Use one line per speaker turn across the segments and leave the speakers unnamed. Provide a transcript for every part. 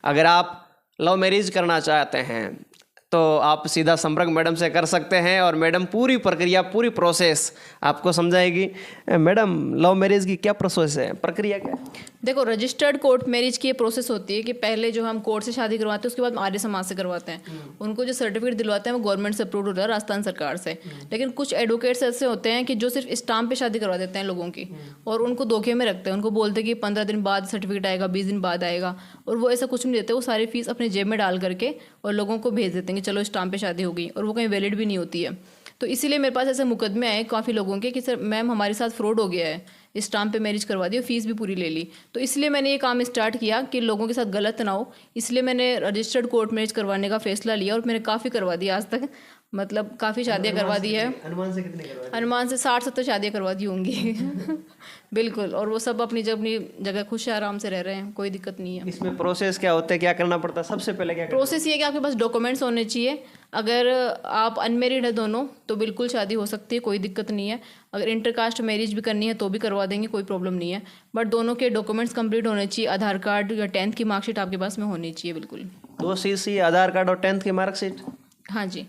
अगर आप love marriage करना चाहते हैं तो आप सीधा संपर्क मैडम से कर सकते हैं और मैडम पूरी प्रक्रिया, पूरी प्रोसेस आपको समझाएगी। मैडम, लव मैरिज की क्या प्रोसेस है, प्रक्रिया क्या है?
देखो, रजिस्टर्ड कोर्ट मैरिज की ये प्रोसेस होती है कि पहले जो हम कोर्ट से शादी करवाते हैं उसके बाद आर्य समाज से करवाते हैं। उनको जो सर्टिफिकेट दिलवाते हैं वो गवर्नमेंट से अप्रूव होता है, राजस्थान सरकार से। लेकिन कुछ एडवोकेट्स ऐसे होते हैं कि जो सिर्फ स्टाम्प पे शादी करवा देते हैं लोगों की, और उनको धोखे में रखते हैं। उनको बोलते हैं कि 15 दिन बाद सर्टिफिकेट आएगा, 20 दिन बाद आएगा, और वो ऐसा कुछ नहीं देते। वो सारी फीस अपने जेब में डाल करके और लोगों को भेज देते हैं कि चलो स्टाम्प पे शादी हो गई, और वो कहीं वैलिड भी नहीं होती है। तो इसीलिए मेरे पास ऐसे मुकदमे आए काफ़ी लोगों के कि सर मैम हमारे साथ फ्रॉड हो गया है, स्टाम्प पे मैरिज करवा दी और फीस भी पूरी ले ली। तो इसलिए मैंने ये काम स्टार्ट किया कि लोगों के साथ गलत ना हो। इसलिए मैंने रजिस्टर्ड कोर्ट मैरिज करवाने का फैसला लिया और मैंने काफ़ी करवा दी आज तक। मतलब काफ़ी शादियाँ करवा दी है।
अनुमान से कितने करवा?
अनुमान से 60-70 शादियाँ करवा दी होंगी। बिल्कुल। और वो सब अपनी जगह खुश है, आराम से रह रहे हैं, कोई दिक्कत नहीं है।
इसमें प्रोसेस क्या होता है, क्या करना पड़ता है? सबसे पहले क्या
प्रोसेस ये है कि आपके पास डॉक्यूमेंट्स होने चाहिए। अगर आप अनमेरिड है दोनों तो बिल्कुल शादी हो सकती है, कोई दिक्कत नहीं है। अगर इंटरकास्ट मैरिज भी करनी है तो भी करवा देंगे, कोई प्रॉब्लम नहीं है। बट दोनों के डॉक्यूमेंट्स कंप्लीट होने चाहिए। आधार कार्ड या 10th की मार्कशीट आपके पास में होनी चाहिए। बिल्कुल।
2 CC, आधार कार्ड और 10th की मार्कशीट?
हाँ जी,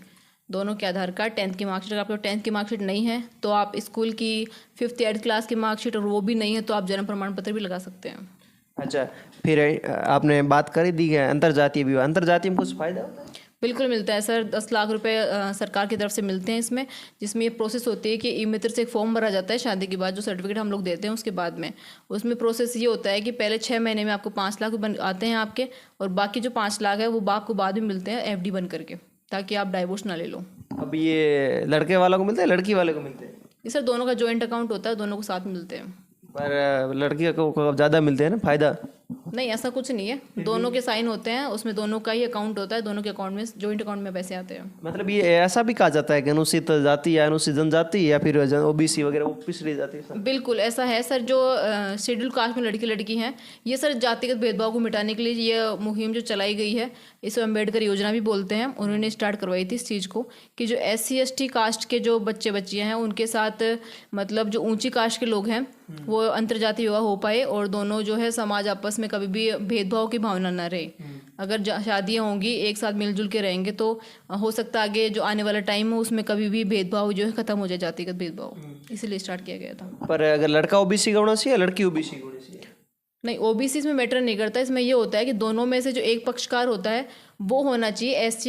दोनों के आधार कार्ड, 10th की मार्कशीट। अगर आपके 10th की मार्कशीट नहीं है तो आप स्कूल की 5th 8th क्लास की मार्कशीट, और वो भी नहीं है तो आप जन्म प्रमाण पत्र भी लगा सकते हैं।
अच्छा, फिर आपने बात करी दी है अंतर्जातीय विवाह। अंतर्जातीय में कुछ फ़ायदा होता है?
बिल्कुल मिलता है सर। 10 लाख रुपए सरकार की तरफ से मिलते हैं इसमें। जिसमें ये प्रोसेस होती है कि ई मित्र से एक फॉर्म भरा जाता है शादी के बाद, जो सर्टिफिकेट हम लोग देते हैं उसके बाद में। उसमें प्रोसेस ये होता है कि पहले 6 महीने में आपको 5 लाख आते हैं आपके, और बाकी जो 5 लाख है वो बाप को बाद में मिलते हैं FD बन करके, ताकि आप डाइवोर्स ना ले लो।
अब ये लड़के वालों को मिलता है, लड़की वाले को मिलते हैं?
ये सर दोनों का जॉइंट अकाउंट होता है, दोनों को साथ मिलते हैं।
पर लड़की को ज़्यादा मिलते हैं ना फ़ायदा?
नहीं, ऐसा कुछ नहीं है। दोनों के साइन होते हैं, उसमें दोनों का ही अकाउंट होता है, दोनों के अकाउंट में, जॉइंट अकाउंट में पैसे आते हैं।
मतलब ये ऐसा भी कहा जाता है कि अनुसूचित जाति या अनुसूचित जनजाति या फिर OBC वगैरह वो पिछड़ी जाति है सर?
बिल्कुल ऐसा है सर। जो शेड्यूल कास्ट में लड़के लड़की हैं, ये सर जातिगत भेदभाव को मिटाने के लिए ये मुहिम जो चलाई गई है, इसे अम्बेडकर योजना भी बोलते हैं। उन्होंने स्टार्ट करवाई थी इस चीज़ को कि जो SC ST कास्ट के जो बच्चे बच्चियाँ हैं उनके साथ, मतलब जो ऊंची कास्ट के लोग हैं, वो अंतर्जातीय विवाह हो पाए, और दोनों जो है समाज आपस में कभी भी भेदभाव की भावना ना रहे। अगर शादियाँ होंगी, एक साथ मिलजुल के रहेंगे, तो हो सकता है आगे जो आने वाला टाइम हो उसमें कभी भी भेदभाव जो है खत्म हो जाए, जातिगत भेदभाव। इसीलिए स्टार्ट किया गया था।
पर अगर लड़का OBC का होना चाहिए या लड़की OBC का होनी चाहिए?
नहीं, OBC इसमें मैटर नहीं करता। इसमें ये होता है कि दोनों में से जो एक पक्षकार होता है वो होना चाहिए ST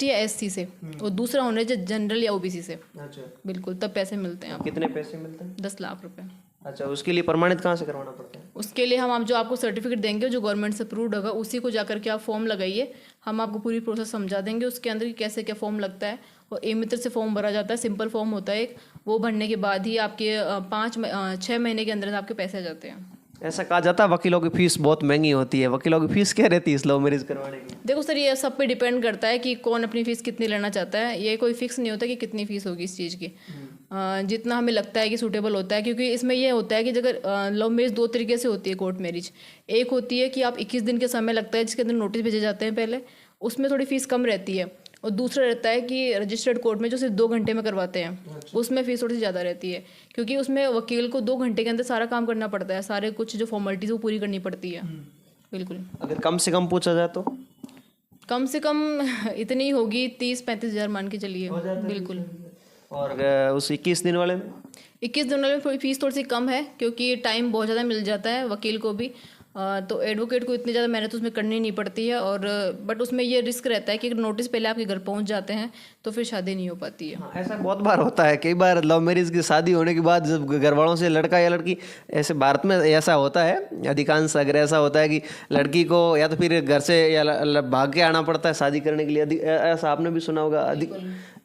या SC से, और दूसरा होना चाहिए जनरल या OBC से।
अच्छा,
बिल्कुल, तब पैसे मिलते हैं आपको।
कितने पैसे मिलते हैं?
10 लाख रुपए।
अच्छा, उसके लिए प्रमाणित कहाँ से करवाना पड़ता है?
उसके लिए हम जो आपको सर्टिफिकेट देंगे जो गवर्नमेंट से अप्रूव्ड होगा, उसी को जाकर के आप फॉर्म लगाइए। हम आपको पूरी प्रोसेस समझा देंगे उसके अंदर कि कैसे क्या फॉर्म लगता है। और ई मित्र से फॉर्म भरा जाता है, सिंपल फॉर्म होता है एक। वो भरने के बाद ही आपके 6 महीने के अंदर आपके पैसे आ जाते हैं।
ऐसा कहा जाता है वकीलों की फीस बहुत महंगी होती है। वकीलों की फीस क्या रहती है इस लव मैरिज करवाने की?
देखो सर, ये सब पे डिपेंड करता है कि कौन अपनी फ़ीस कितनी लेना चाहता है। ये कोई फिक्स नहीं होता कि कितनी फ़ीस होगी इस चीज़ की। जितना हमें लगता है कि सूटेबल होता है, क्योंकि इसमें ये होता है कि अगर लव मैरिज 2 तरीके से होती है कोर्ट मैरिज। एक होती है कि आप 21 दिन के समय लगता है जिसके अंदर नोटिस भेजे जाते हैं पहले, उसमें थोड़ी फ़ीस कम रहती है। और दूसरा रहता है कि रजिस्टर्ड कोर्ट में जो सिर्फ 2 घंटे में करवाते हैं, उसमें फ़ीस थोड़ी सी ज़्यादा रहती है, क्योंकि उसमें वकील को 2 घंटे के अंदर सारा काम करना पड़ता है। सारे कुछ जो फॉर्मेलिटीज़ वो पूरी करनी पड़ती है। बिल्कुल।
अगर कम से कम पूछा जाए तो?
कम से कम इतनी होगी, 30-35 हज़ार मान के चलिए। बिल्कुल।
और उस 21 दिन वाले में?
21 दिन वाले में थोड़ी फीस थोड़ी सी कम है, क्योंकि टाइम बहुत ज़्यादा मिल जाता है वकील को भी। तो एडवोकेट को इतनी ज़्यादा मेहनत उसमें करनी नहीं पड़ती है। और बट उसमें ये रिस्क रहता है कि नोटिस पहले आपके घर पहुंच जाते हैं तो फिर शादी नहीं हो पाती है।
हाँ, ऐसा बहुत बार होता है। कई बार लव मैरिज की शादी होने के बाद जब घर वालों से लड़का या लड़की, ऐसे भारत में ऐसा होता है अधिकांश, अगर ऐसा होता है कि लड़की को या तो फिर घर से या भाग के आना पड़ता है शादी करने के लिए, ऐसा आपने भी सुना होगा।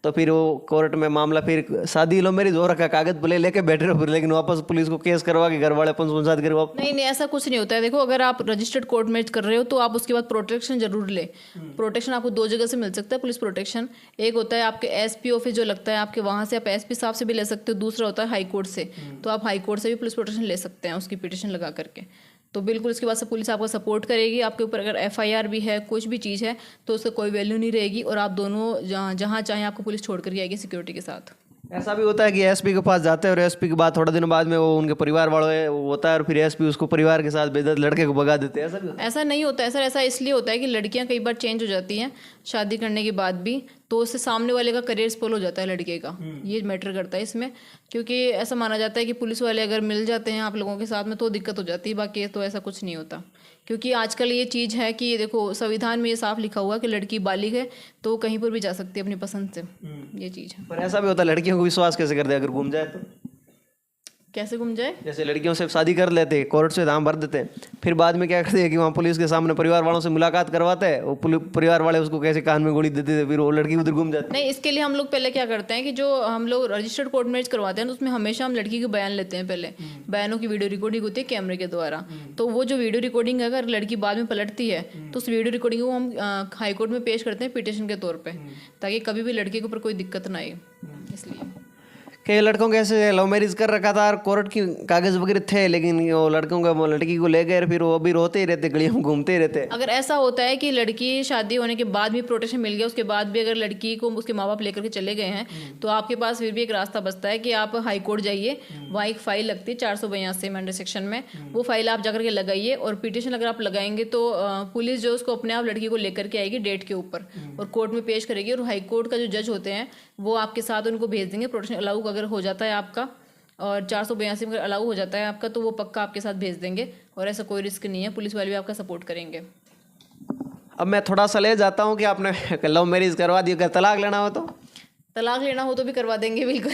तो फिर वो कोर्ट में मामला, फिर शादी लव मैरिज हो रखा, कागज भले लेके बैठे रहो, फिर लेकिन वापस पुलिस को केस करवा के घर वाले पंचायत करवा।
नहीं नहीं, ऐसा कुछ नहीं होता है। देखो, अगर आप रजिस्टर्ड कोर्ट मैरिज कर रहे हो तो आप उसके बाद प्रोटेक्शन जरूर ले। प्रोटेक्शन आपको 2 जगह से मिल सकता है, पुलिस प्रोटेक्शन। एक होता है आपके SP ऑफिस जो लगता है आपके, वहाँ से आप SP साहब से भी ले सकते हो। दूसरा होता है हाई कोर्ट से, तो आप हाई कोर्ट से भी पुलिस प्रोटेक्शन ले सकते हैं उसकी पिटिशन लगा करके। तो बिल्कुल इसके बाद से पुलिस आपको सपोर्ट करेगी। आपके ऊपर अगर FIR भी है, कुछ भी चीज़ है, तो उसका कोई वैल्यू नहीं रहेगी, और आप दोनों जहाँ चाहें आपको पुलिस छोड़ करके आएगी सिक्योरिटी के साथ।
ऐसा भी होता है कि एसपी के पास जाते हैं और एसपी के बाद थोड़ा दिन बाद में वो उनके परिवार वालों है वो होता है और फिर एसपी उसको परिवार के साथ भेज देते, लड़के को भगा देते हैं, ऐसा भी होता
ऐसा नहीं होता है सर। ऐसा इसलिए होता है कि लड़कियां कई बार चेंज हो जाती हैं शादी करने के बाद भी, तो उससे सामने वाले का करियर स्पॉइल हो जाता है लड़के का। ये मैटर करता है इसमें, क्योंकि ऐसा माना जाता है कि पुलिस वाले अगर मिल जाते हैं आप लोगों के साथ में तो दिक्कत हो जाती है, बाकी तो ऐसा कुछ नहीं होता। क्योंकि आजकल ये चीज़ है कि देखो संविधान में ये साफ लिखा हुआ है कि लड़की बालिग है तो वो कहीं पर भी जा सकती है अपनी पसंद से, ये चीज़ है।
है। पर ऐसा भी होता है लड़कियों को विश्वास कैसे कर दे अगर घूम जाए तो,
कैसे घूम जाए?
जैसे लड़कियों से शादी कर लेते कोर्ट से दाम भर देते हैं, फिर बाद में क्या करते हैं कि वहाँ पुलिस के सामने परिवार वालों से मुलाकात करवाते हैं, वो परिवार वाले उसको कैसे कान में गोली देते थे, फिर वो लड़की उधर घूम जाती है।
नहीं, इसके लिए हम लोग पहले क्या करते हैं कि जो हम लोग रजिस्टर्ड कोर्ट मैरिज करवाते हैं तो उसमें हमेशा हम लड़की के बयान लेते हैं। पहले बयानों की वीडियो रिकॉर्डिंग होती है कैमरे के द्वारा, तो वो जो वीडियो रिकॉर्डिंग है अगर लड़की बाद में पलटती है तो उस वीडियो रिकॉर्डिंग को हम हाई कोर्ट में पेश करते हैं पिटिशन के तौर पर, ताकि कभी भी लड़के के ऊपर कोई दिक्कत ना आए, इसलिए।
कई लड़कों के ऐसे लव मैरिज कर रखा था और कोर्ट की कागज वगैरह थे, लेकिन वो लड़कों को लड़की को ले गए, फिर वो अभी रोते ही रहते, गलियों में घूमते ही रहते।
अगर ऐसा होता है कि लड़की शादी होने के बाद भी प्रोटेक्शन मिल गया, उसके बाद भी अगर लड़की को उसके माँ बाप लेकर के चले गए हैं तो आपके पास फिर भी एक रास्ता बचता है कि आप हाई कोर्ट जाइए, वहाँ एक फाइल लगती है 482 में अंडर सेक्शन में, वो फाइल आप जाकर के लगाइए और पिटिशन अगर आप लगाएंगे तो पुलिस जो उसको अपने आप लड़की को लेकर के आएगी डेट के ऊपर और कोर्ट में पेश करेगी, और हाई कोर्ट का जो जज होते हैं वो आपके साथ उनको भेज देंगे। प्रोटेक्शन अलाउ अगर हो जाता है आपका और 482 में अगर अलाउ हो जाता है आपका तो वो पक्का आपके साथ भेज देंगे, और ऐसा कोई रिस्क नहीं है, पुलिस वाले भी आपका सपोर्ट करेंगे।
अब मैं थोड़ा सा ले जाता हूँ कि आपने लव मैरिज करवा दी, अगर तलाक लेना हो तो
तलाक लेना हो तो भी करवा देंगे, बिल्कुल।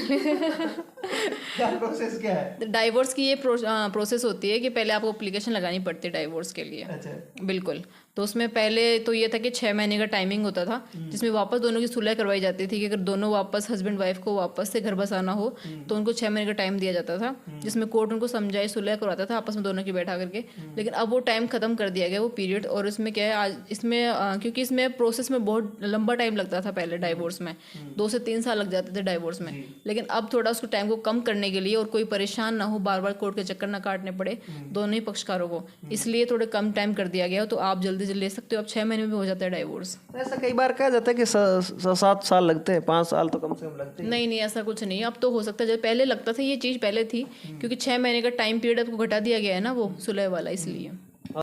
क्या प्रोसेस क्या है?
डाइवोर्स की ये प्रोसेस होती है कि पहले आपको एप्लीकेशन लगानी पड़ती है डाइवोर्स के लिए।
अच्छा।
बिल्कुल। तो उसमें पहले तो ये था कि 6 महीने का टाइमिंग होता था जिसमें वापस दोनों की सुलह करवाई जाती थी कि अगर दोनों वापस हस्बैंड वाइफ को वापस से घर बसाना हो तो उनको 6 महीने का टाइम दिया जाता था, जिसमें कोर्ट उनको समझाए सुलह करवाता था आपस में दोनों की बैठा करके। लेकिन अब वो टाइम खत्म कर दिया गया, वो पीरियड। और इसमें क्या है आज इसमें क्योंकि इसमें प्रोसेस में बहुत लंबा टाइम लगता था पहले डाइवोर्स में, 2 से 3 साल लग जाते थे डाइवोर्स में, लेकिन अब थोड़ा उसको टाइम को कम करने के लिए और कोई परेशान ना हो, बार बार कोर्ट के चक्कर ना काटने पड़े दोनों ही पक्षकारों को, इसलिए थोड़े कम टाइम कर दिया गया। तो आप जल्दी से ले सकते हो, अब 6 महीने में हो जाता है डाइवोर्स।
ऐसा कई बार कहा जाता है कि 7 साल लगते हैं, 5 साल तो कम से कम लगते हैं।
नहीं, ऐसा कुछ नहीं, अब तो हो सकता है। जब पहले लगता था ये चीज़ पहले थी, क्योंकि 6 महीने का टाइम पीरियड आपको घटा दिया गया है ना वो सुलह वाला, इसलिए।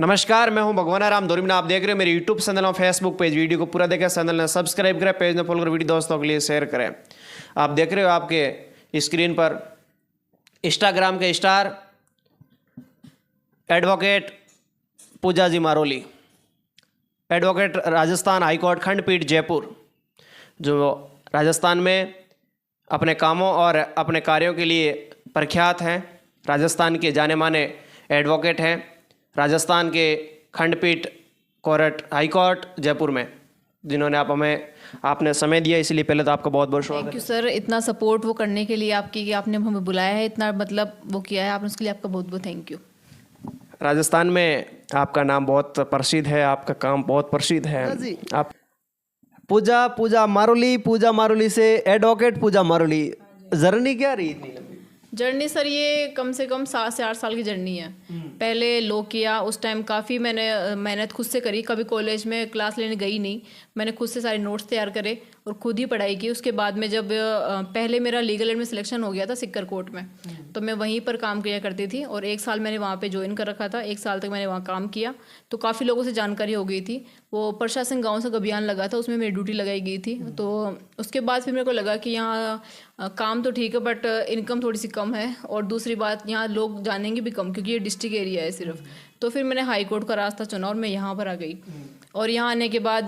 नमस्कार, मैं हूं भगवान राम दोरिमना, आप देख रहे हो मेरे यूट्यूब चैनल और फेसबुक पेज। वीडियो को पूरा देखें, चैनल ने सब्सक्राइब करें, पेज ने फॉलो करें, वीडियो दोस्तों के लिए शेयर करें। आप देख रहे हो आपके स्क्रीन पर इंस्टाग्राम के स्टार एडवोकेट पूजा जी मारोली, एडवोकेट राजस्थान हाईकोर्ट खंडपीठ जयपुर, जो राजस्थान में अपने कामों और अपने कार्यों के लिए प्रख्यात हैं, राजस्थान के जाने माने एडवोकेट हैं, राजस्थान के खंडपीठ कोर्ट हाईकोर्ट जयपुर में, जिन्होंने आपने समय दिया, इसलिए पहले तो आपका बहुत बहुत स्वागत है।
थैंक यू सर, इतना सपोर्ट वो करने के लिए आपकी, कि आपने हमें बुलाया है, इतना मतलब वो किया है आपने, उसके लिए आपका बहुत बहुत थैंक यू।
राजस्थान में आपका नाम बहुत प्रसिद्ध है, आपका काम बहुत प्रसिद्ध है। आप पूजा मारोली से एडवोकेट पूजा मारोली, जर्नी क्या रही इतनी लंबी?
जर्नी सर ये कम से कम 7 से 8 साल की जर्नी है। पहले लॉ किया, उस टाइम काफ़ी मैंने मेहनत खुद से करी, कभी कॉलेज में क्लास लेने गई नहीं, मैंने खुद से सारे नोट्स तैयार करे और खुद ही पढ़ाई की। उसके बाद में जब पहले मेरा लीगल एड में सिलेक्शन हो गया था सिक्कर कोर्ट में, तो मैं वहीं पर काम किया करती थी और 1 साल मैंने वहाँ पे ज्वाइन कर रखा था, 1 साल तक मैंने वहाँ काम किया, तो काफ़ी लोगों से जानकारी हो गई थी। वो प्रशासन गाँव से अभियान लगा था, उसमें मेरी ड्यूटी लगाई गई थी। तो उसके बाद फिर मेरे को लगा कि यहाँ काम तो ठीक है बट इनकम थोड़ी सी कम है, और दूसरी बात यहाँ लोग जानेंगे भी कम क्योंकि ये डिस्ट्रिक्ट एरिया है सिर्फ। तो फिर मैंने हाई कोर्ट का रास्ता चुना और मैं यहाँ पर आ गई। और यहाँ आने के बाद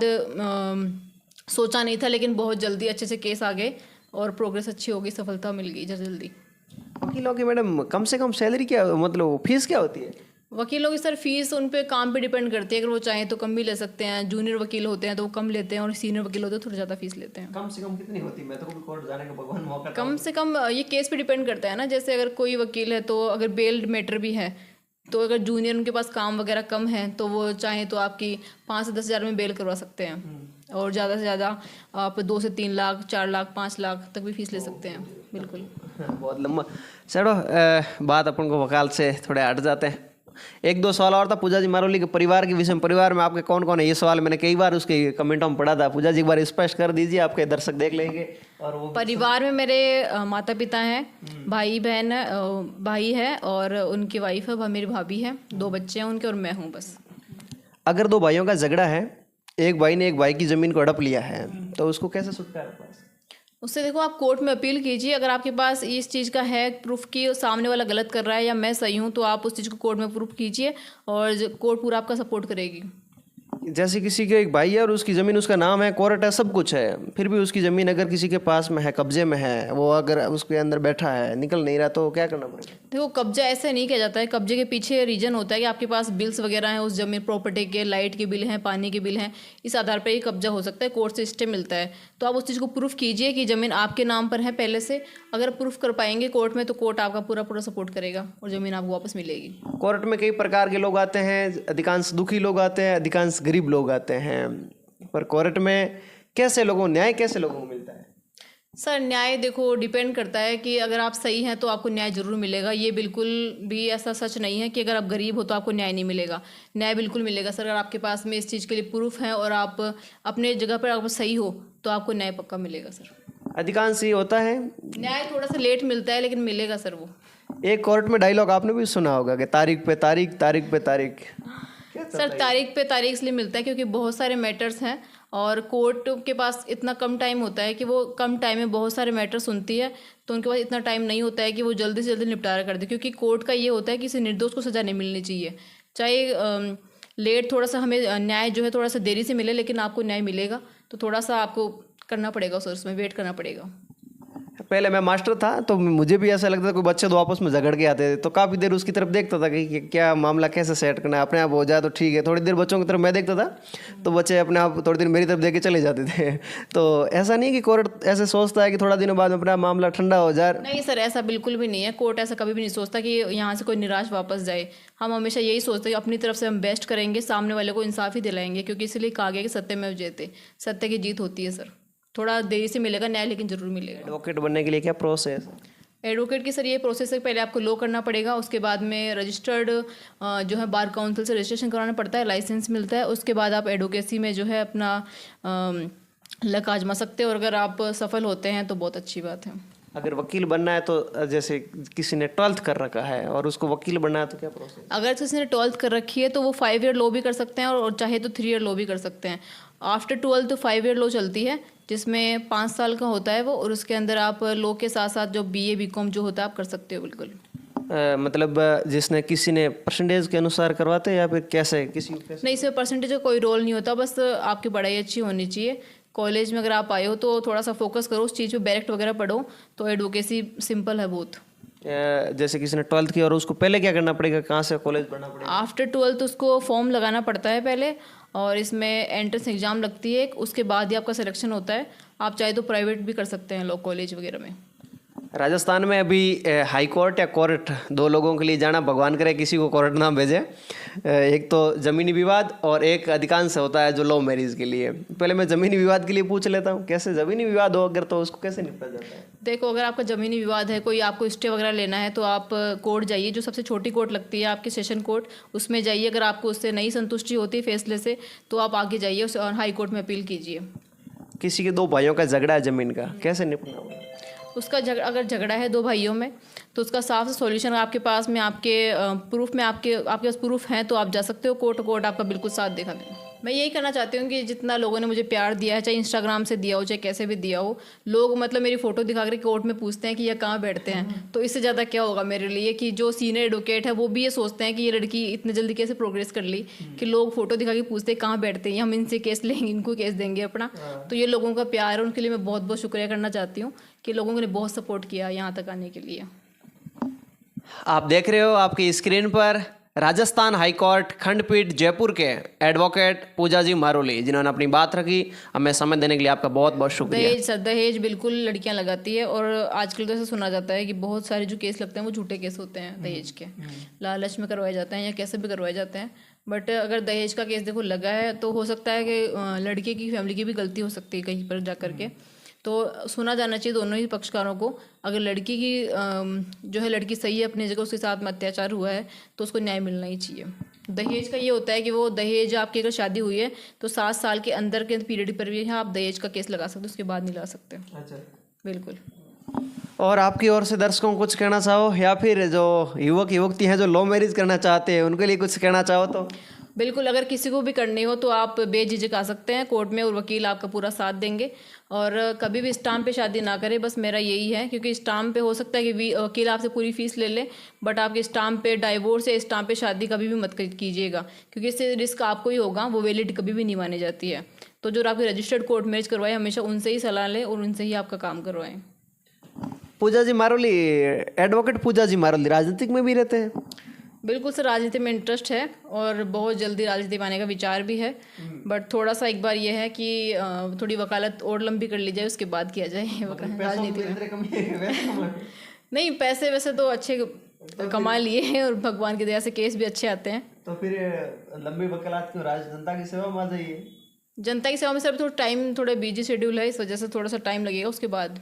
सोचा नहीं था, लेकिन बहुत जल्दी अच्छे से केस आ गए और प्रोग्रेस अच्छी हो गई, सफलता मिल गई जल्दी।
वकीलों की मैडम कम से कम सैलरी क्या, मतलब फीस क्या होती है?
वकीलों की सर फीस उन पे काम पे डिपेंड करती है, अगर वो चाहें तो कम भी ले सकते हैं। जूनियर वकील होते हैं तो वो कम लेते हैं, और सीनियर वकील होते हैं थोड़ी ज़्यादा फीस लेते हैं।
कम से कम कितनी होती है? मैं तो कभी कोर्ट जाने का भगवान मौका
कम से कम ये केस पे डिपेंड करता है ना, जैसे अगर कोई वकील है तो अगर बेल मैटर भी है तो अगर जूनियर उनके पास काम वगैरह कम है तो वो चाहें तो आपकी 5 से 10 हज़ार में बेल करवा सकते हैं, और ज़्यादा से ज़्यादा आप 2 से 3 लाख 4 लाख 5 लाख तक भी फीस ले सकते हैं। बिल्कुल।
बहुत लंबा। चलो बात अपन को वकालत से थोड़े हट जाते हैं एक दो सवाल और था पूजा जी मारोली के परिवार के विषय में। परिवार में आपके कौन कौन है, ये सवाल मैंने कई बार उसके कमेंटों में पढ़ा था। पूजा जी एक बार स्पष्ट कर दीजिए, आपके दर्शक देख लेंगे। और वो
परिवार में मेरे माता पिता हैं, भाई बहन है, भाई है और उनकी वाइफ है, मेरी भाभी है, 2 बच्चे हैं उनके और मैं हूँ बस।
अगर 2 भाइयों का झगड़ा है, एक भाई ने एक भाई की जमीन को हड़प लिया है, तो उसको कैसे छुटकारा पास?
उससे देखो आप कोर्ट में अपील कीजिए। अगर आपके पास इस चीज़ का है प्रूफ कि सामने वाला गलत कर रहा है या मैं सही हूँ, तो आप उस चीज़ को कोर्ट में प्रूफ कीजिए और कोर्ट पूरा आपका सपोर्ट करेगी।
जैसे किसी के एक भाई है और उसकी ज़मीन उसका नाम है, कोर्ट है, सब कुछ है, फिर भी उसकी ज़मीन अगर किसी के पास में है, कब्जे में है, वो अगर उसके अंदर बैठा है, निकल नहीं रहा, तो क्या करना पड़ेगा?
देखो कब्जा ऐसे नहीं किया जाता है। कब्जे के पीछे रीजन होता है कि आपके पास बिल्स वगैरह हैं उस जमीन प्रॉपर्टी के, लाइट के बिल हैं, पानी के बिल हैं, इस आधार पर ही कब्जा हो सकता है, कोर्ट से स्टे मिलता है। तो आप उस चीज़ को प्रूफ कीजिए कि ज़मीन आपके नाम पर है पहले से। अगर प्रूफ कर पाएंगे कोर्ट में, तो कोर्ट आपका पूरा सपोर्ट करेगा और ज़मीन आपको वापस मिलेगी।
कोर्ट में कई प्रकार के लोग आते हैं, अधिकांश दुखी लोग आते हैं, अधिकांश गरीब लोग आते हैं, पर कोर्ट में कैसे लोगों न्याय कैसे लोगों को मिलता है?
सर न्याय देखो डिपेंड करता है कि अगर आप सही हैं तो आपको न्याय जरूर मिलेगा। ये बिल्कुल भी ऐसा सच नहीं है कि अगर आप गरीब हो तो आपको न्याय नहीं मिलेगा। न्याय बिल्कुल मिलेगा सर। अगर आपके पास में इस चीज़ के लिए प्रूफ है और आप अपने जगह पर आप सही हो, तो आपको न्याय पक्का मिलेगा सर।
अधिकांश ये होता है,
न्याय थोड़ा सा लेट मिलता है लेकिन मिलेगा सर वो।
एक कोर्ट में डायलॉग आपने भी सुना होगा कि तारीख पे तारीख, तारीख पे तारीख।
सर तारीख पे तारीख इसलिए मिलता है क्योंकि बहुत सारे मैटर्स हैं और कोर्ट के पास इतना कम टाइम होता है कि वो कम टाइम में बहुत सारे मैटर सुनती है। तो उनके पास इतना टाइम नहीं होता है कि वो जल्दी से जल्दी निपटारा कर दे, क्योंकि कोर्ट का ये होता है कि किसी निर्दोष को सज़ा नहीं मिलनी चाहिए। चाहे लेट थोड़ा सा हमें न्याय जो है थोड़ा सा देरी से मिले, लेकिन आपको न्याय मिलेगा। तो थोड़ा सा आपको करना पड़ेगा सर, उसमें वेट करना पड़ेगा।
पहले मैं मास्टर था तो मुझे भी ऐसा लगता था, कोई बच्चे दो आपस में झगड़ के आते थे तो काफ़ी देर उसकी तरफ देखता था कि क्या मामला कैसे सेट करना है, अपने आप हो जाए तो ठीक है। थोड़ी देर बच्चों की तरफ मैं देखता था तो बच्चे अपने आप थोड़ी देर मेरी तरफ देख के चले जाते थे। तो ऐसा नहीं कि कोर्ट ऐसे सोचता है कि थोड़ा दिनों बाद में अपना मामला ठंडा हो जाए।
नहीं सर, ऐसा बिल्कुल भी नहीं है। कोर्ट ऐसा कभी भी नहीं सोचता कि यहाँ से कोई निराश वापस जाए। हम हमेशा यही सोचते हैं कि अपनी तरफ से हम बेस्ट करेंगे, सामने वाले को इंसाफ ही दिलाएंगे, क्योंकि इसलिए कहा गया कि सत्य में जयते, सत्य की जीत होती है सर। थोड़ा देरी से मिलेगा न्याय, लेकिन जरूर मिलेगा।
एडवोकेट बनने के लिए क्या प्रोसेस?
एडवोकेट की सर ये प्रोसेस है, पहले आपको लॉ करना पड़ेगा, उसके बाद में रजिस्टर्ड जो है बार काउंसिल से रजिस्ट्रेशन कराना पड़ता है, लाइसेंस मिलता है। उसके बाद आप एडवोकेसी में जो है अपना लक आजमा सकते हो, और अगर आप सफल होते हैं तो बहुत अच्छी बात है।
अगर वकील बनना है तो जैसे किसी ने 12th कर रखा है और उसको वकील बनना है तो क्या प्रोसेस?
अगर किसी ने 12th कर रखी है तो वो 5 ईयर लॉ भी कर सकते हैं और चाहे तो 3 ईयर लॉ भी कर सकते हैं। आफ्टर 12th तो 5 ईयर लॉ चलती है, जिसमें 5 साल का होता है वो, और उसके अंदर आप लॉ के साथ साथ जो BA BCom जो होता है आप कर सकते हो बिल्कुल।
मतलब जिसने किसी ने परसेंटेज के अनुसार करवाते हैं या फिर कैसे किसी
नहीं सर, परसेंटेज का कोई रोल नहीं होता, बस आपकी पढ़ाई अच्छी होनी चाहिए। कॉलेज में अगर आप आए हो तो थोड़ा सा फोकस करो उस चीज़ पे, बैरेक्ट वगैरह पढ़ो, तो एडवोकेसी सिंपल है बहुत।
जैसे किसी ने 12th किया और उसको पहले क्या करना पड़ेगा, कहाँ से कॉलेज पढ़ना पड़ेगा?
आफ्टर 12th उसको फॉर्म लगाना पड़ता है पहले, और इसमें एंट्रेंस एग्जाम लगती है, उसके बाद ही आपका सिलेक्शन होता है। आप चाहे तो प्राइवेट भी कर सकते हैं लॉ कॉलेज वगैरह में।
राजस्थान में अभी हाई कोर्ट या कोर्ट, 2 लोगों के लिए जाना, भगवान करे किसी को कोर्ट ना भेजे। एक तो ज़मीनी विवाद और एक अधिकांश होता है जो लव मैरिज के लिए। पहले मैं ज़मीनी विवाद के लिए पूछ लेता हूँ, कैसे ज़मीनी विवाद हो अगर तो उसको कैसे निपटा जाता है?
देखो अगर आपका ज़मीनी विवाद है, कोई आपको स्टे वगैरह लेना है, तो आप कोर्ट जाइए, जो सबसे छोटी कोर्ट लगती है आपकी सेशन कोर्ट, उसमें जाइए। अगर आपको उससे नहीं संतुष्टि होती फैसले से तो आप आगे जाइए और हाई कोर्ट में अपील कीजिए।
किसी के 2 भाइयों का झगड़ा है ज़मीन का, कैसे निपटना होगा?
उसका अगर झगड़ा है 2 भाइयों में, तो उसका साफ से सॉल्यूशन आपके पास में, आपके प्रूफ में, आपके पास प्रूफ हैं तो आप जा सकते हो कोर्ट आपका बिल्कुल साथ देगा देगा। मैं यही करना चाहती हूँ कि जितना लोगों ने मुझे प्यार दिया है, चाहे इंस्टाग्राम से दिया हो चाहे कैसे भी दिया हो, लोग मतलब मेरी फ़ोटो दिखा कर कोर्ट में पूछते हैं कि ये कहाँ बैठते हैं, तो इससे ज़्यादा क्या होगा मेरे लिए कि जो सीनियर एडवोकेट है वो भी ये सोचते हैं कि ये लड़की इतनी जल्दी कैसे प्रोग्रेस कर ली, कि लोग फ़ोटो दिखा के पूछते हैं कहाँ बैठते हैं, हम इनसे केस लेंगे, इनको केस देंगे अपना। तो ये लोगों का प्यार है, उनके लिए मैं बहुत बहुत शुक्रिया करना चाहती हूँ कि लोगों ने बहुत सपोर्ट किया यहाँ तक आने के लिए।
आप देख रहे हो आपकी स्क्रीन पर राजस्थान हाई कोर्ट खंडपीठ जयपुर के एडवोकेट पूजा जी मारोली, जिन्होंने अपनी बात रखी। हमें समय देने के लिए आपका बहुत बहुत शुक्रिया।
दहेज सर, दहेज बिल्कुल लड़कियां लगाती है, और आजकल तो ऐसा सुना जाता है कि बहुत सारे जो केस लगते हैं वो झूठे केस होते हैं दहेज के, लालच में करवाए जाते हैं या कैसे भी करवाए जाते हैं। बट अगर दहेज का केस देखो लगा है तो हो सकता है कि लड़के की फैमिली की भी गलती हो सकती है कहीं पर जा करके, तो सुना जाना चाहिए दोनों ही पक्षकारों को। अगर लड़की की जो है लड़की सही है अपनी जगह, उसके साथ में अत्याचार हुआ है तो उसको न्याय मिलना ही चाहिए। दहेज का ये होता है कि वो दहेज आपकी अगर शादी हुई है तो 7 साल के अंदर के पीरियड पर भी आप दहेज का केस लगा सकते हो, उसके बाद नहीं ला सकते।
अच्छा,
बिल्कुल।
और आपकी ओर से दर्शकों को कुछ कहना चाहो, या फिर जो युवक युवती हैं जो लव मैरिज करना चाहते हैं उनके लिए कुछ कहना चाहो तो?
बिल्कुल, अगर किसी को भी करनी हो तो आप बेझिझक आ सकते हैं कोर्ट में, और वकील आपका पूरा साथ देंगे। और कभी भी स्टाम्प पे शादी ना करें, बस मेरा यही है, क्योंकि स्टाम्प पे हो सकता है कि वकील आपसे पूरी फीस ले ले, बट आपके स्टाम्प पे डाइवोर्स या स्टाम्प पे शादी कभी भी मत कीजिएगा, क्योंकि इससे रिस्क आपको ही होगा, वो वैलिड कभी भी नहीं मानी जाती है। तो जो आपकी रजिस्टर्ड कोर्ट मैरिज करवाए हमेशा उनसे ही सलाह लें और उनसे ही आपका काम करवाएं।
पूजा जी मारोली, एडवोकेट पूजा जी मारोली राजनीतिक में भी रहते हैं?
बिल्कुल सर, राजनीति में इंटरेस्ट है और बहुत जल्दी राजनीति में आने का विचार भी है, बट थोड़ा सा एक बार ये है कि थोड़ी वकालत और लंबी कर ली जाए, उसके बाद किया जाए राजनीति में। नहीं, पैसे वैसे तो अच्छे कमा लिए हैं और भगवान की दया से केस भी अच्छे आते हैं।
तो फिर लंबी वकालत क्यों, जनता की सेवा में आ जाइए।
जनता की सेवा में सर थोड़ा टाइम, थोड़ा बिजी शेड्यूल है, इस वजह से थोड़ा सा टाइम लगेगा उसके बाद।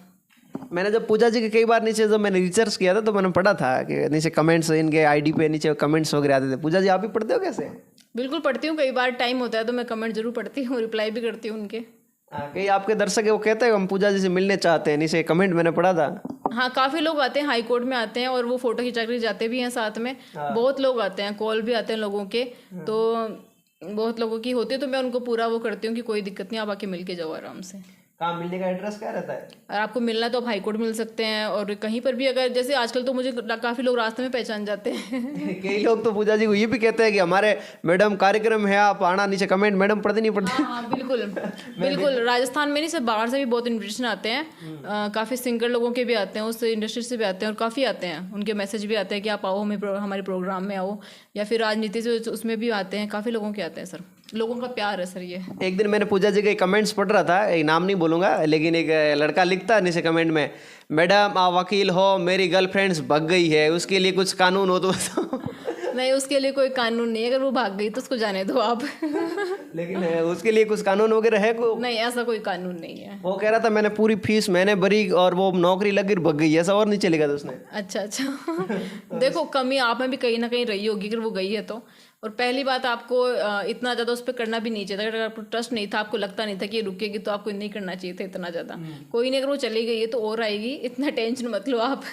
मैंने जब पूजा जी के कई बार नीचे जब मैंने रिसर्च किया था तो मैंने पढ़ा था कि नीचे कमेंट्स, इनके आईडी पे नीचे कमेंट्स वगैरह आते थे। पूजा जी आप भी पढ़ते हो कैसे?
बिल्कुल पढ़ती हूँ, कई बार टाइम होता है तो मैं कमेंट जरूर पढ़ती हूँ, रिप्लाई भी करती हूँ उनके।
कई आपके दर्शक है वो कहते हैं हम पूजा जी से मिलने चाहते हैं, नीचे कमेंट मैंने पढ़ा था।
हाँ, काफ़ी लोग आते हैं, हाई कोर्ट में आते हैं और वो फोटो खिंचा कर जाते भी हैं साथ में। बहुत लोग आते हैं, कॉल भी आते हैं लोगों के, तो बहुत लोगों की होती है, तो मैं उनको पूरा वो करती हूँ कि कोई दिक्कत नहीं, आप आके मिल के जाओ आराम से।
कहाँ मिलने का एड्रेस क्या रहता है?
और आपको मिलना है तो आप हाई कोर्ट मिल सकते हैं, और कहीं पर भी अगर जैसे आजकल तो मुझे काफ़ी लोग रास्ते में पहचान जाते हैं।
कई लोग तो पूजा जी को ये भी कहते हैं कि हमारे मैडम कार्यक्रम है, आप आना। नीचे कमेंट मैडम पढ़ते नहीं पढ़ते?
हाँ बिल्कुल बिल्कुल, राजस्थान में नहीं सिर्फ बाहर से भी बहुत इन्विटेशन आते हैं, काफ़ी सिंगर लोगों के भी आते हैं, उस इंडस्ट्री से भी आते हैं और काफ़ी आते हैं, उनके मैसेज भी आते हैं कि आप आओ हमारे प्रोग्राम में आओ, या फिर राजनीति से उसमें भी आते हैं, काफ़ी लोगों के आते हैं सर, लोगों का प्यार है सर ये।
एक दिन मैंने पूजा जी के कमेंट्स पढ़ रहा था, एक नाम नहीं बोलूँगा, लेकिन एक लड़का लिखता है नीचे कमेंट में, मैडम आप वकील हो, मेरी गर्लफ्रेंड्स भाग गई है, उसके लिए कुछ कानून हो तो बताओ।
नहीं, उसके लिए कोई कानून नहीं है, अगर वो भाग गई तो उसको जाने दो आप।
लेकिन उसके लिए कुछ कानून वगैरह है को?
नहीं, ऐसा कोई कानून नहीं है।
वो कह रहा था मैंने पूरी फीस मैंने भरी और वो नौकरी लगी भाग गई, ऐसा और नहीं चलेगा तो उसने।
अच्छा देखो, कमी आप में भी कहीं ना कहीं रही होगी अगर वो गई है तो। और पहली बात, आपको इतना ज़्यादा उस पर करना भी नहीं चाहिए था। अगर आपको ट्रस्ट नहीं था, आपको लगता नहीं था कि ये रुकेगी, तो आपको नहीं करना चाहिए था इतना ज़्यादा। कोई नहीं, अगर वो चली गई है तो और आएगी, इतना टेंशन मत लो आप।